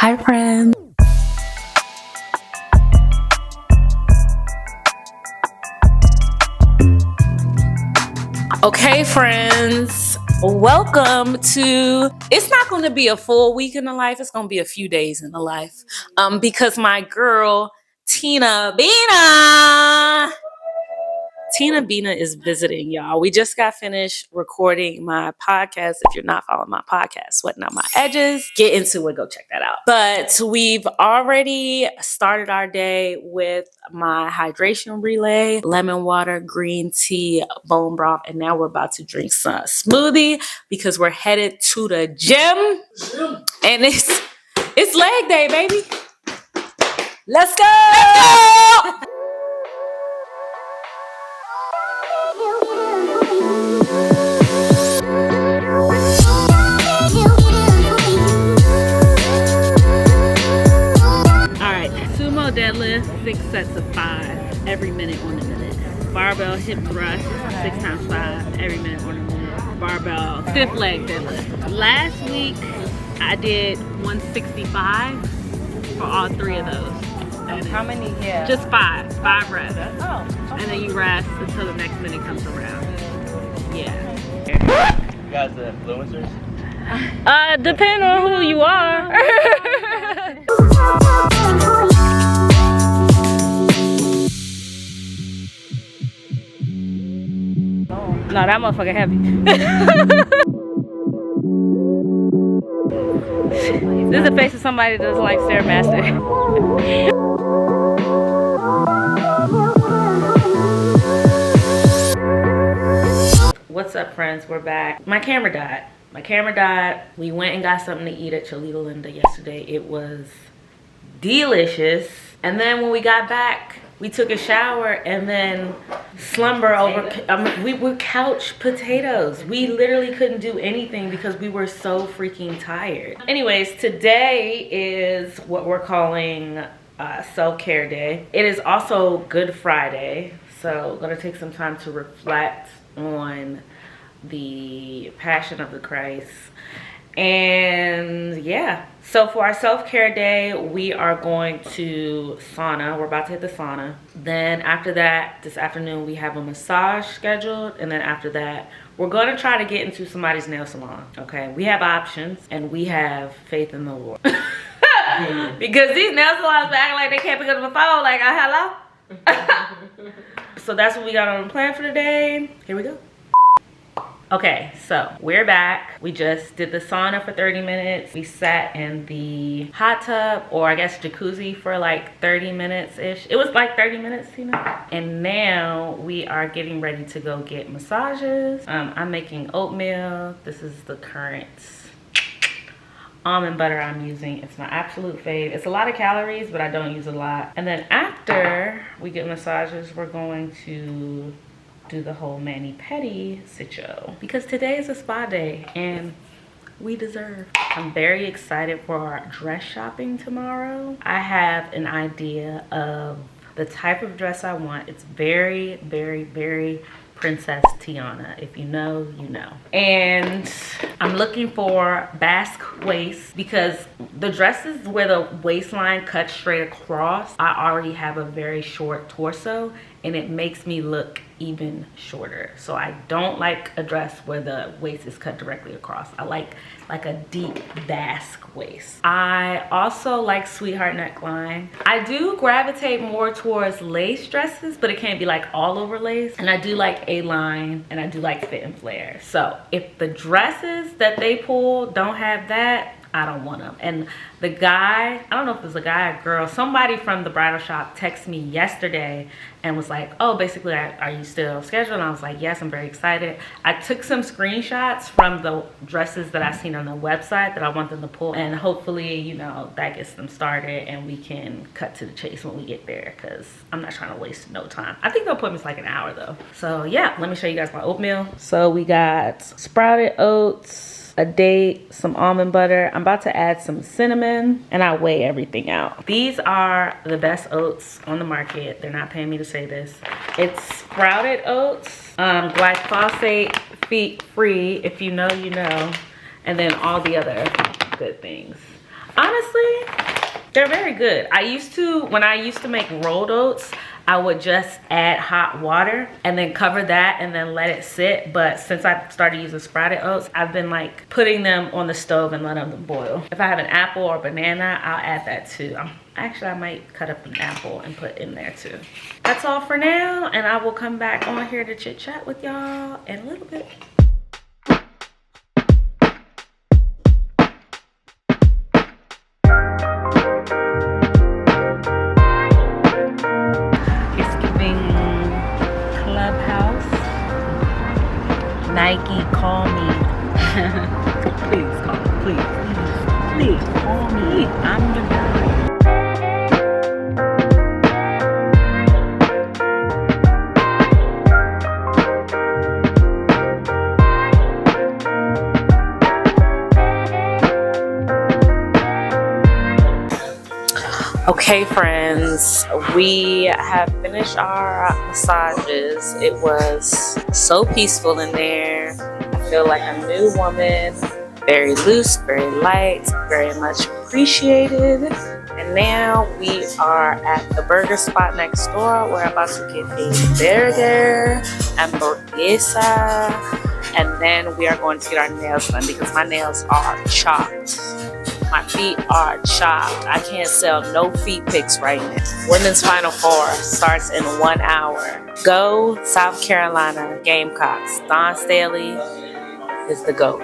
Hi, friends. Okay, friends, welcome to, it's not going to be a full week in the life, it's going to be a few days in the life, because my girl Tina Bina is visiting, y'all. We just got finished recording my podcast. If you're not following my podcast, Sweating Out My Edges, get into it. Go check that out. But we've already started our day with my hydration relay, lemon water, green tea, bone broth, and now we're about to drink some smoothie because we're headed to the gym. And it's leg day, baby. Let's go! Deadlift, 6 sets of 5 every minute on the minute. Barbell hip thrust, 6 times 5 every minute on the minute. Barbell stiff leg deadlift. Last week I did 165 for all 3 of those. And how many? Yeah. Just 5 reps. Oh. Okay. And then you rest until the next minute comes around. Yeah. You guys the influencers? Depending on who you are. No, that motherfucker heavy. This is the face of somebody that doesn't like Stairmaster. What's up, friends? We're back. My camera died. We went and got something to eat at Cholita Linda yesterday. It was delicious. And then when we got back, we took a shower and then slumber over. We were couch potatoes. We literally couldn't do anything because we were so freaking tired. Anyways, today is what we're calling self-care day. It is also Good Friday. So I'm gonna take some time to reflect on the Passion of the Christ. And yeah, so for our self-care day, we are going to sauna. We're about to hit the sauna. Then after that, this afternoon, we have a massage scheduled. And then after that, we're going to try to get into somebody's nail salon. Okay, we have options and we have faith in the Lord. Because these nail salons be acting like they can't pick up the phone, like, hello? So that's what we got on the plan for today. Here we go. Okay, so we're back. We just did the sauna for 30 minutes. We sat in the hot tub, or I guess jacuzzi, for like 30 minutes-ish. It was like 30 minutes, you know? And now we are getting ready to go get massages. I'm making oatmeal. This is the current almond butter I'm using. It's my absolute fave. It's a lot of calories, but I don't use a lot. And then after we get massages, we're going to do the whole mani-pedi sitio because today is a spa day and we deserve. I'm very excited for our dress shopping tomorrow. I have an idea of the type of dress I want. It's very, very, very Princess Tiana. If you know, you know. And I'm looking for basque waist because the dresses where the waistline cuts straight across, I already have a very short torso and it makes me look even shorter. So I don't like a dress where the waist is cut directly across. I like a deep basque waist. I also like sweetheart neckline. I do gravitate more towards lace dresses, but it can't be like all over lace. And I do like A-line and I do like fit and flare. So if the dresses that they pull don't have that, I don't want them. And the guy, I don't know if it was a guy or girl, somebody from the bridal shop texted me yesterday and was like, oh, basically, are you still scheduled? And I was like, yes, I'm very excited. I took some screenshots from the dresses that I seen on the website that I want them to pull. And hopefully, you know, that gets them started and we can cut to the chase when we get there because I'm not trying to waste no time. I think they'll put me like an hour though. So yeah, let me show you guys my oatmeal. So we got sprouted oats, a date, some almond butter. I'm about to add some cinnamon and I weigh everything out. These are the best oats on the market. They're not paying me to say this. It's sprouted oats, glyphosate free, if you know, you know, and then all the other good things. Honestly, They're very good. When I used to make rolled oats, I would just add hot water and then cover that and then let it sit. But since I started using sprouted oats, I've been like putting them on the stove and letting them boil. If I have an apple or banana, I'll add that too. Actually, I might cut up an apple and put in there too. That's all for now, and I will come back on here to chit chat with y'all in a little bit. Nike, call me. Please call me, please call me. I'm the guy. Okay, friends, we have finished our massages. It was so peaceful in there. I feel like a new woman, very loose, very light, very much appreciated. And now we are at the burger spot next door. We're about to get a burger, hamburguesa, and then we are going to get our nails done because my nails are chopped. My feet are chopped. I can't sell no feet pics right now. Women's Final Four starts in 1 hour. Go South Carolina Gamecocks. Dawn Staley is the GOAT.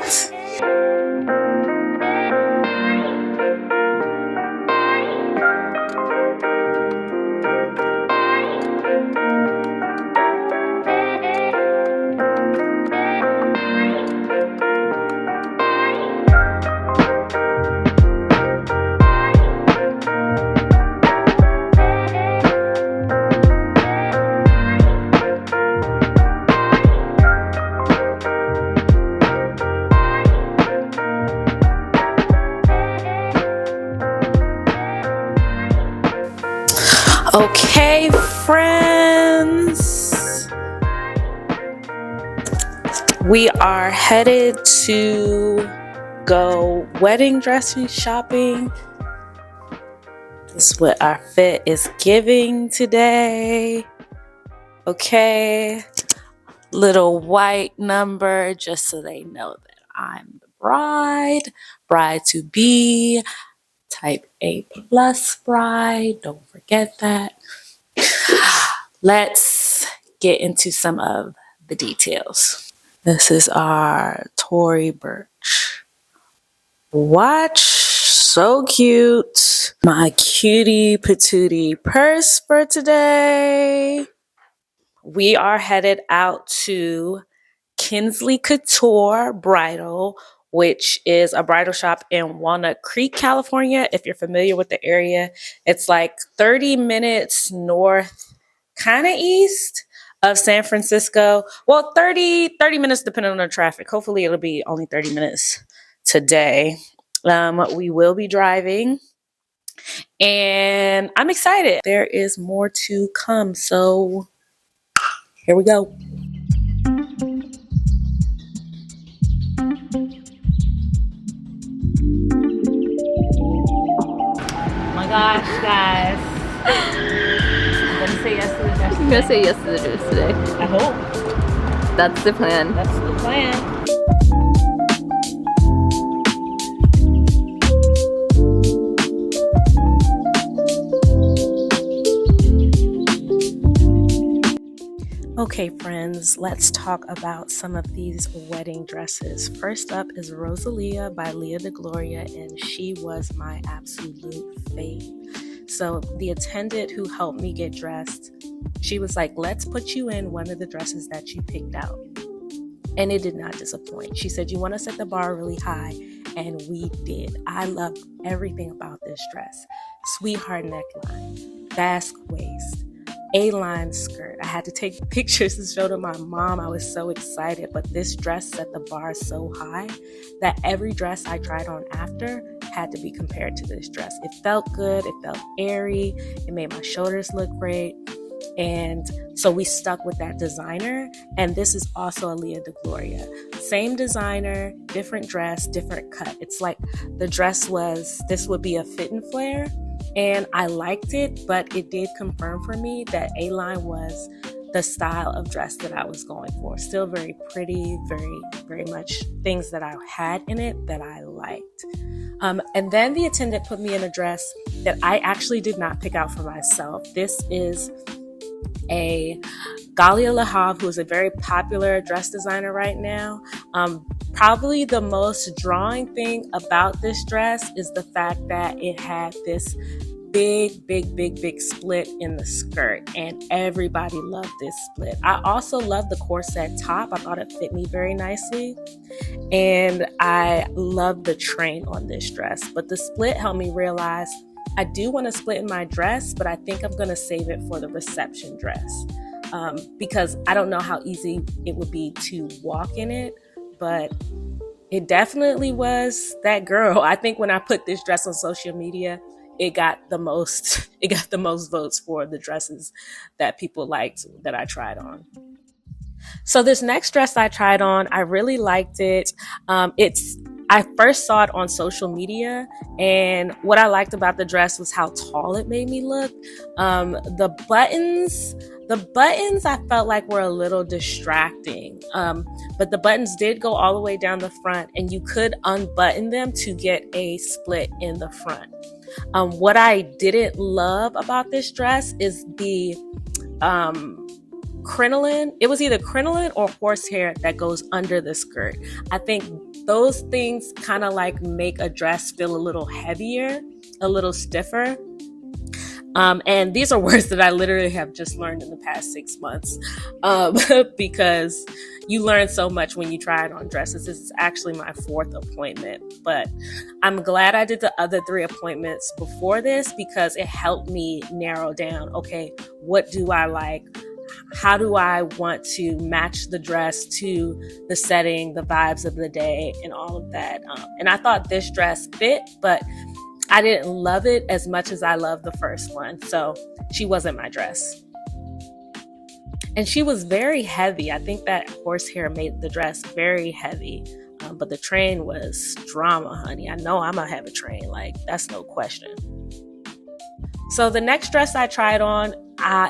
Okay, friends, we are headed to go wedding dressing shopping. This is what our fit is giving today. Okay, little white number just so they know that I'm the bride to be. Type A+ bride, don't forget that. Let's get into some of the details. This is our Tory Burch watch, so cute. My cutie patootie purse for today. We are headed out to Kinsley Couture Bridal, which is a bridal shop in Walnut Creek, California. If you're familiar with the area, it's like 30 minutes north, kind of east of San Francisco. Well, 30 minutes depending on the traffic. Hopefully it'll be only 30 minutes today. We will be driving and I'm excited. There is more to come. So here we go. Gosh, guys. I'm gonna say yes to the dress. I'm gonna say yes to the dress today. I hope. That's the plan. That's the plan. Okay, friends, let's talk about some of these wedding dresses. First up is Rosalia by Leah DeGloria, and she was my absolute fave. So the attendant who helped me get dressed, she was like, let's put you in one of the dresses that you picked out. And it did not disappoint. She said, you want to set the bar really high, and we did. I loved everything about this dress. Sweetheart neckline, basque waist, A-line skirt. I had to take pictures to show to my mom. I was so excited, but this dress set the bar so high that every dress I tried on after had to be compared to this dress. It felt good, it felt airy, it made my shoulders look great. And so we stuck with that designer, and this is also a Leah DeGloria. Same designer, different dress, different cut. It's like the dress was, this would be a fit and flare, and I liked it, but it did confirm for me that A-line was the style of dress that I was going for. Still very pretty, very, very much things that I had in it that I liked. And then the attendant put me in a dress that I actually did not pick out for myself. This is a Galia Lahav, who is a very popular dress designer right now. Probably the most drawing thing about this dress is the fact that it had this big split in the skirt, and everybody loved this split. I also love the corset top. I thought it fit me very nicely, and I love the train on this dress. But the split helped me realize I do want to split in my dress, but I think I'm going to save it for the reception dress, because I don't know how easy it would be to walk in it, but it definitely was that girl. I think when I put this dress on social media, it got the most votes for the dresses that people liked that I tried on. So this next dress I tried on, I really liked it. I first saw it on social media, and what I liked about the dress was how tall it made me look. The buttons I felt like were a little distracting, but the buttons did go all the way down the front, and you could unbutton them to get a split in the front. What I didn't love about this dress is the crinoline. It was either crinoline or horsehair that goes under the skirt. I think those things kind of like make a dress feel a little heavier, a little stiffer. And these are words that I literally have just learned in the past 6 months, because you learn so much when you try it on dresses. This is actually my 4th appointment, but I'm glad I did the other 3 appointments before this, because it helped me narrow down, okay, what do I like? How do I want to match the dress to the setting, the vibes of the day, and all of that? And I thought this dress fit, but I didn't love it as much as I loved the first one. So she wasn't my dress. And she was very heavy. I think that horsehair made the dress very heavy. But the train was drama, honey. I know I'm gonna have a train. Like, that's no question. So the next dress I tried on,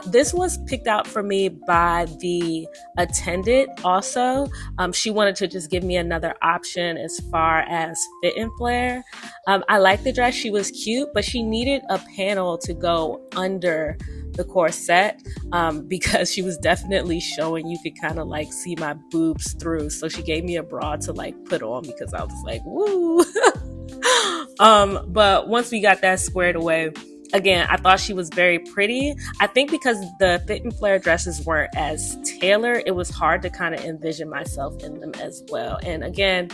this was picked out for me by the attendant also. She wanted to just give me another option as far as fit and flare. I liked the dress. She was cute, but she needed a panel to go under the corset, because she was definitely showing, you could kind of like see my boobs through. So she gave me a bra to like put on, because I was like, woo. But once we got that squared away, again, I thought she was very pretty. I think because the fit and flare dresses weren't as tailored, it was hard to kind of envision myself in them as well. And again,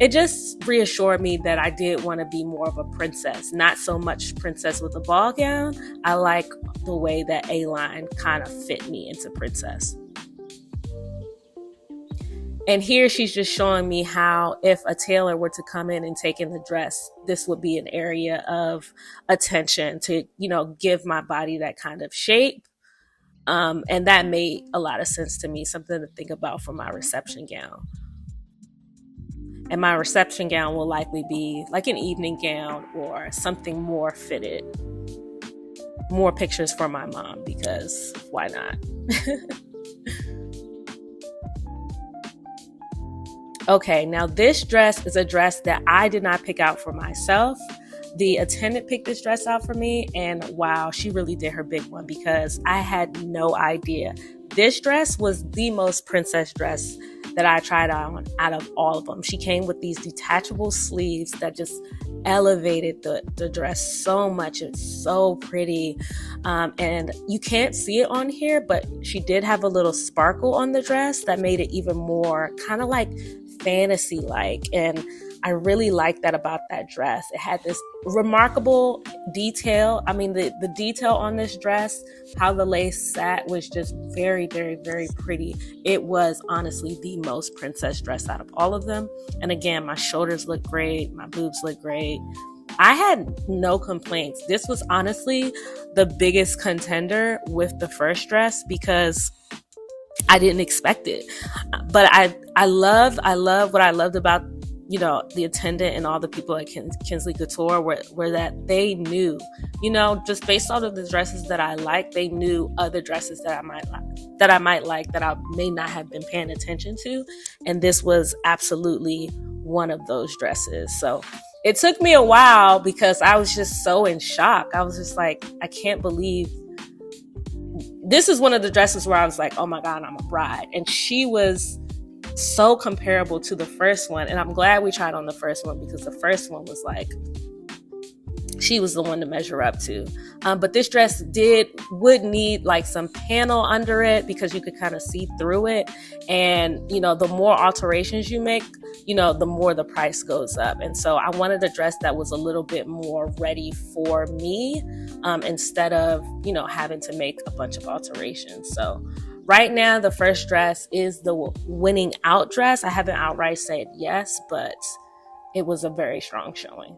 it just reassured me that I did want to be more of a princess, not so much princess with a ball gown. I like the way that A-line kind of fit me into princess. And here she's just showing me how if a tailor were to come in and take in the dress, this would be an area of attention to, give my body that kind of shape. And that made a lot of sense to me, something to think about for my reception gown. And my reception gown will likely be like an evening gown or something more fitted. More pictures for my mom, because why not? Okay, now this dress is a dress that I did not pick out for myself. The attendant picked this dress out for me, and wow, she really did her big one, because I had no idea. This dress was the most princess dress that I tried on out of all of them. She came with these detachable sleeves that just elevated the dress so much. It's so pretty. And you can't see it on here, but she did have a little sparkle on the dress that made it even more kind of like fantasy-like. And I really liked that about that dress. It had this remarkable detail. I mean, the detail on this dress, how the lace sat, was just very, very, very pretty. It was honestly the most princess dress out of all of them. And again, my shoulders look great. My boobs look great. I had no complaints. This was honestly the biggest contender with the first dress, because I didn't expect it. But I love what I loved about you know, the attendant and all the people at Kinsley Couture were that they knew, you know, just based off of the dresses that I like, they knew other dresses that I might like that I may not have been paying attention to. And this was absolutely one of those dresses. So it took me a while because I was just so in shock. I was just like, I can't believe this is one of the dresses where I was like, oh my God, I'm a bride. And she was so comparable to the first one. And I'm glad we tried on the first one because the first one was like, she was the one to measure up to. But this dress would need like some panel under it because you could kind of see through it. And, you know, the more alterations you make, you know, the more the price goes up. And so I wanted a dress that was a little bit more ready for me instead of, you know, having to make a bunch of alterations. So right now, the first dress is the winning out dress. I haven't outright said yes, but it was a very strong showing.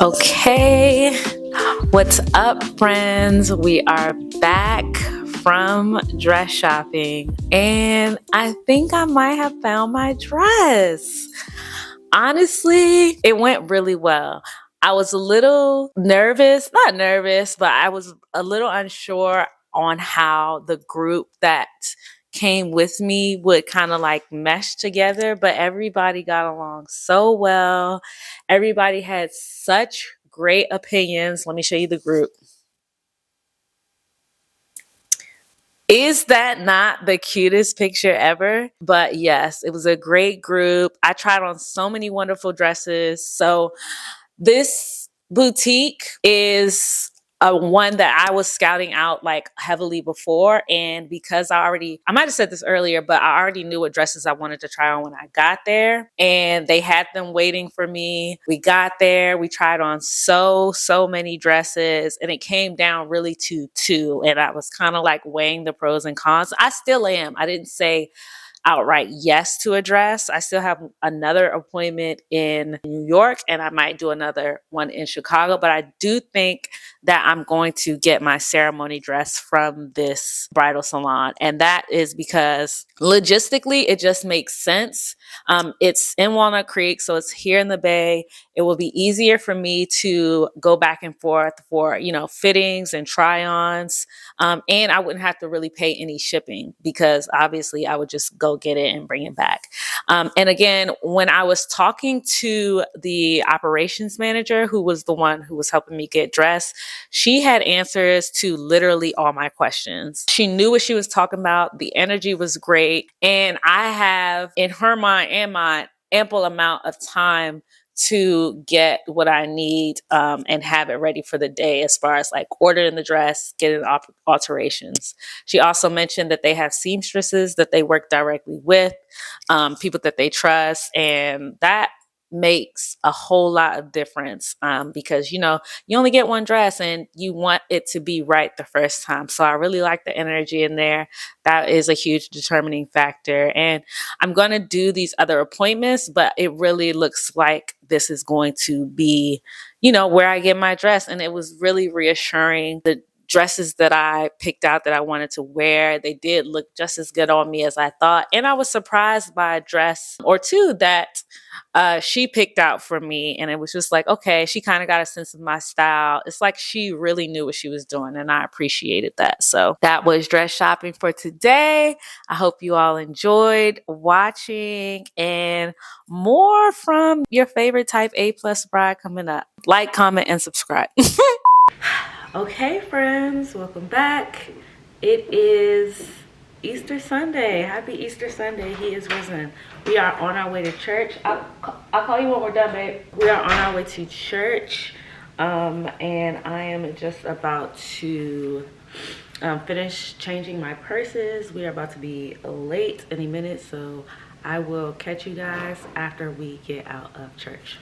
Okay, what's up, friends? We are back from dress shopping, and I think I might have found my dress. Honestly, it went really well. I was a little nervous, not nervous, but I was a little unsure on how the group that came with me would kind of like mesh together, but everybody got along so well. Everybody had such great opinions. Let me show you the group. Is that not the cutest picture ever? But yes, it was a great group. I tried on so many wonderful dresses. So this boutique is one that I was scouting out like heavily before. And because I might have said this earlier, but I already knew what dresses I wanted to try on when I got there. And they had them waiting for me. We got there. We tried on so many dresses. And it came down really to two. And I was kind of like weighing the pros and cons. I still am. I didn't say outright yes to a dress. I still have another appointment in New York and I might do another one in Chicago, but I do think that I'm going to get my ceremony dress from this bridal salon. And that is because logistically, it just makes sense. It's in Walnut Creek, so it's here in the Bay. It will be easier for me to go back and forth for, you know, fittings and try-ons. And I wouldn't have to really pay any shipping because obviously I would just go get it and bring it back. And again, when I was talking to the operations manager, who was the one who was helping me get dressed, she had answers to literally all my questions. She knew what she was talking about. The energy was great. And I have, in her mind and mine, ample amount of time to get what I need and have it ready for the day as far as like ordering the dress, getting alterations. She also mentioned that they have seamstresses that they work directly with, people that they trust, and that makes a whole lot of difference because, you know, you only get one dress and you want it to be right the first time. So I really like the energy in there. That is a huge determining factor. And I'm going to do these other appointments, but it really looks like this is going to be, you know, where I get my dress. And it was really reassuring. The dresses that I picked out that I wanted to wear, they did look just as good on me as I thought. And I was surprised by a dress or two that she picked out for me. And it was just like, okay, she kind of got a sense of my style. It's like she really knew what she was doing. And I appreciated that. So that was dress shopping for today. I hope you all enjoyed watching, and more from your favorite type A+ bride coming up. Like, comment, and subscribe. Okay, friends, welcome back. It is Easter Sunday. Happy Easter Sunday. He is risen. We are on our way to church. I'll call you when we're done, babe. We are on our way to church, and I am just about to finish changing my purses. We are about to be late any minute, so I will catch you guys after we get out of church.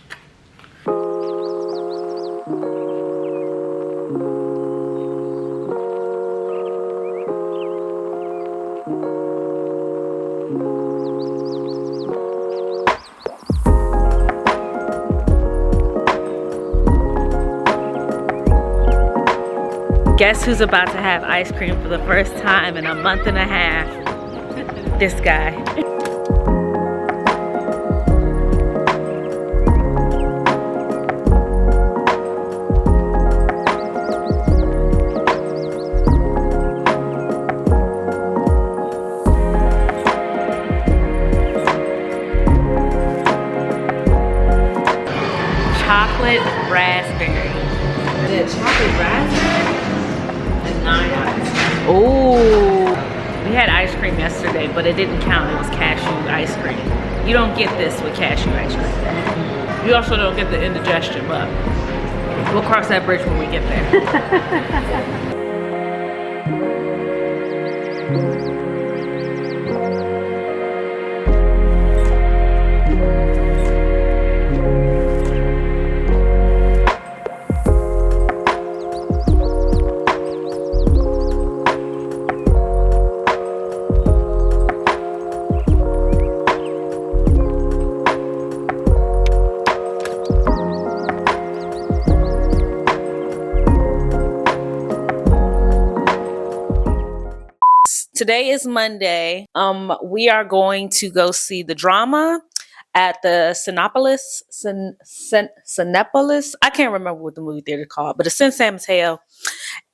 Guess who's about to have ice cream for the first time in a month and a half? This guy. Chocolate raspberry. The chocolate raspberry? And 9 out of 10. Ooh. We had ice cream yesterday, but it didn't count. It was cashew ice cream. You don't get this with cashew ice cream. You also don't get the indigestion, but we'll cross that bridge when we get there. Today is Monday. We are going to go see the drama at the Cinepolis. I can't remember what the movie theater is called, but it's in San Mateo.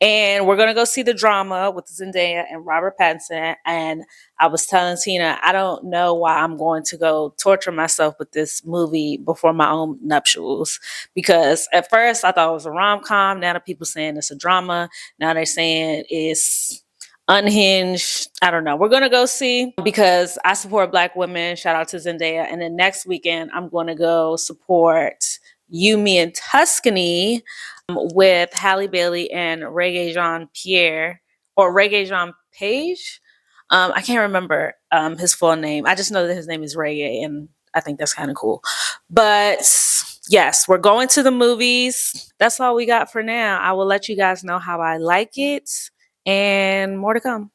And we're gonna go see the drama with Zendaya and Robert Pattinson. And I was telling Tina, I don't know why I'm going to go torture myself with this movie before my own nuptials. Because at first I thought it was a rom-com. Now the people saying it's a drama. Now they're saying it's unhinged. I don't know. We're gonna go see because I support Black women. Shout out to Zendaya. And then next weekend I'm gonna go support You, Me, and Tuscany with Halle Bailey and Reggae Jean Pierre or Reggae Jean Page. I can't remember his full name. I just know that his name is Reggae, and I think that's kind of cool. But yes, we're going to the movies. That's all we got for now. I will let you guys know how I like it, and more to come.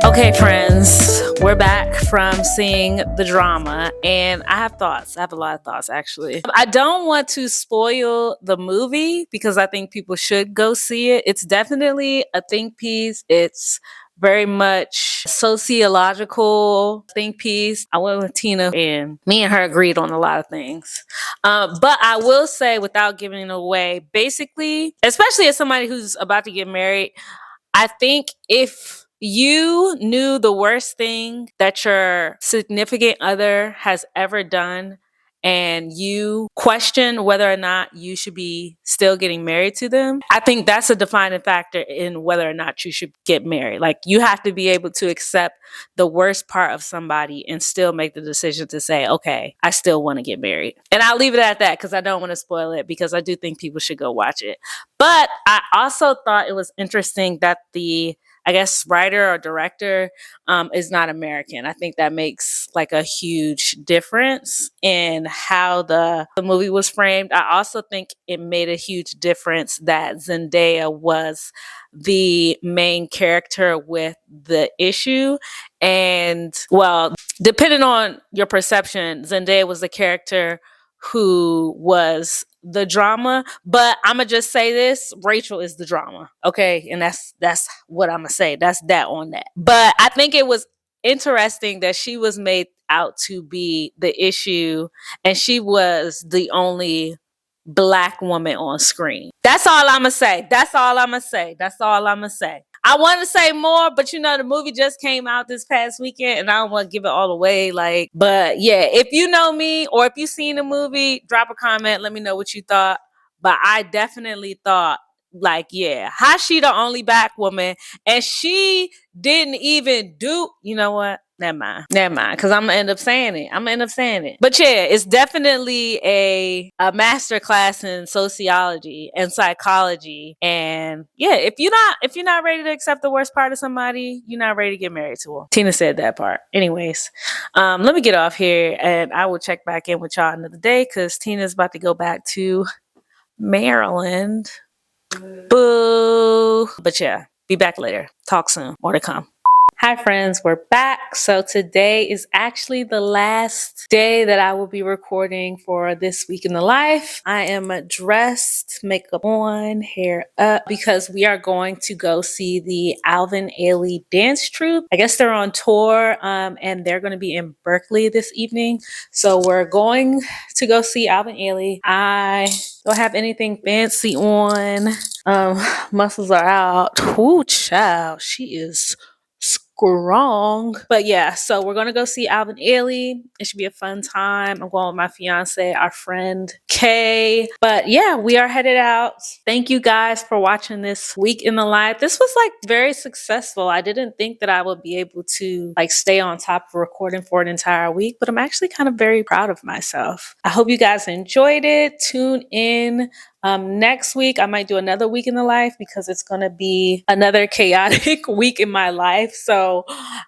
Okay, friends, we're back from seeing the drama, and I have thoughts. I have a lot of thoughts, actually. I don't want to spoil the movie because I think people should go see it. It's definitely a think piece. It's very much sociological think piece. I went with Tina, and me and her agreed on a lot of things. But I will say, without giving it away, basically, especially as somebody who's about to get married, I think if you knew the worst thing that your significant other has ever done and you question whether or not you should be still getting married to them, I think that's a defining factor in whether or not you should get married. Like, you have to be able to accept the worst part of somebody and still make the decision to say, okay, I still want to get married. And I'll leave it at that because I don't want to spoil it, because I do think people should go watch it. But I also thought it was interesting that the, I guess, writer or director is not American. I think that makes like a huge difference in how the movie was framed. I also think it made a huge difference that Zendaya was the main character with the issue. And well, depending on your perception, Zendaya was the character who was the drama, but I'm gonna just say this: Rachel is the drama, okay? And that's what I'm gonna say. That's that on that. But I think it was interesting that she was made out to be the issue, and she was the only Black woman on screen. That's all I'm gonna say. That's all I'm gonna say. That's all I'm gonna say. I want to say more, but you know, the movie just came out this past weekend and I don't want to give it all away. Like, but yeah, if you know me or if you've seen the movie, drop a comment. Let me know what you thought. But I definitely thought, like, yeah, how she the only Black woman and she didn't even do, you know what? Never mind. Because I'm gonna end up saying it. But yeah, it's definitely a master class in sociology and psychology. And yeah, if you're not ready to accept the worst part of somebody, you're not ready to get married to them. Tina said that part. Anyways, let me get off here and I will check back in with y'all another day because Tina's about to go back to Maryland. Boo. But yeah, be back later. Talk soon. More to come. Hi friends, we're back. So today is actually the last day that I will be recording for this week in the life. I am dressed, makeup on, hair up, because we are going to go see the Alvin Ailey dance troupe. I guess they're on tour and they're going to be in Berkeley this evening. So we're going to go see Alvin Ailey. I don't have anything fancy on. Muscles are out. Ooh, child, she is strong. But yeah, so we're gonna go see Alvin Ailey. It should be a fun time. I'm going with my fiance, our friend Kay. But yeah, we are headed out. Thank you guys for watching this week in the life. This was like very successful. I didn't think that I would be able to like stay on top of recording for an entire week, but I'm actually kind of very proud of myself. I hope you guys enjoyed it. Tune in next week. I might do another week in the life because it's going to be another chaotic week in my life. So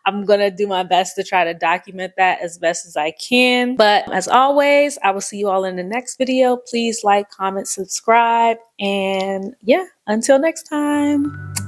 I'm going to do my best to try to document that as best as I can. But as always, I will see you all in the next video. Please like, comment, subscribe. And yeah, until next time.